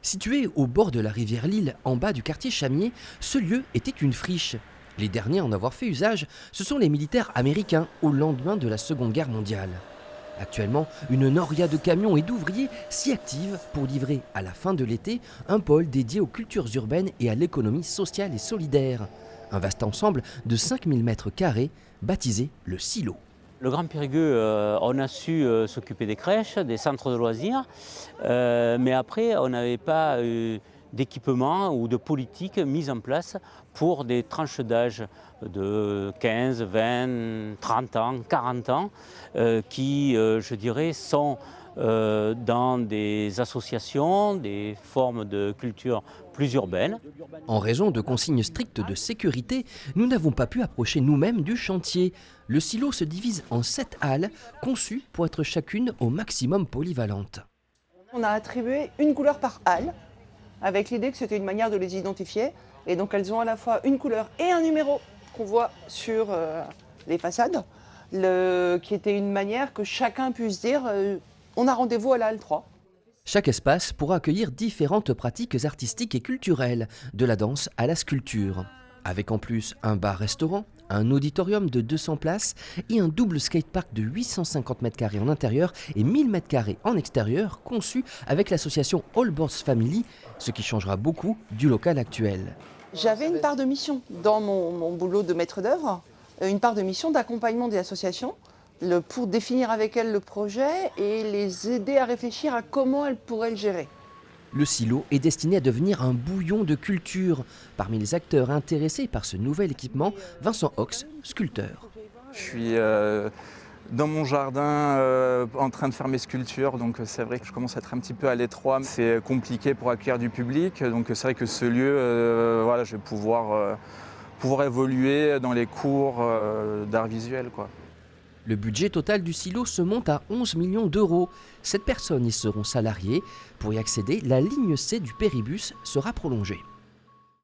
Situé au bord de la rivière Lille, en bas du quartier Chamier, ce lieu était une friche. Les derniers à en avoir fait usage, ce sont les militaires américains au lendemain de la Seconde Guerre mondiale. Actuellement, une noria de camions et d'ouvriers s'y active pour livrer, à la fin de l'été, un pôle dédié aux cultures urbaines et à l'économie sociale et solidaire. Un vaste ensemble de 5000 mètres carrés, baptisé le Silo. Le Grand Périgueux, on a su s'occuper des crèches, des centres de loisirs, mais après, on n'avait pas d'équipement ou de politique mise en place pour des tranches d'âge de 15, 20, 30 ans, 40 ans, qui, je dirais, sont dans des associations, des formes de culture plus urbaines. En raison de consignes strictes de sécurité, nous n'avons pas pu approcher nous-mêmes du chantier. Le silo se divise en 7 halles, conçues pour être chacune au maximum polyvalentes. On a attribué une couleur par halle, avec l'idée que c'était une manière de les identifier. Et donc elles ont à la fois une couleur et un numéro qu'on voit sur les façades, qui était une manière que chacun puisse dire on a rendez-vous à la halle 3. Chaque espace pourra accueillir différentes pratiques artistiques et culturelles, de la danse à la sculpture. Avec en plus un bar-restaurant, un auditorium de 200 places et un double skatepark de 850 m² en intérieur et 1000 m² en extérieur, conçu avec l'association All Boards Family, ce qui changera beaucoup du local actuel. J'avais une part de mission dans mon boulot de maître d'œuvre, une part de mission d'accompagnement des associations, pour définir avec elles le projet et les aider à réfléchir à comment elles pourraient le gérer. Le silo est destiné à devenir un bouillon de culture. Parmi les acteurs intéressés par ce nouvel équipement, Vincent Ox, sculpteur. Je suis dans mon jardin en train de faire mes sculptures, donc c'est vrai que je commence à être un petit peu à l'étroit. C'est compliqué pour accueillir du public, donc c'est vrai que ce lieu, voilà, je vais pouvoir évoluer dans les cours d'art visuel, quoi. Le budget total du silo se monte à 11 millions d'euros. 7 personnes y seront salariées. Pour y accéder, la ligne C du Péribus sera prolongée.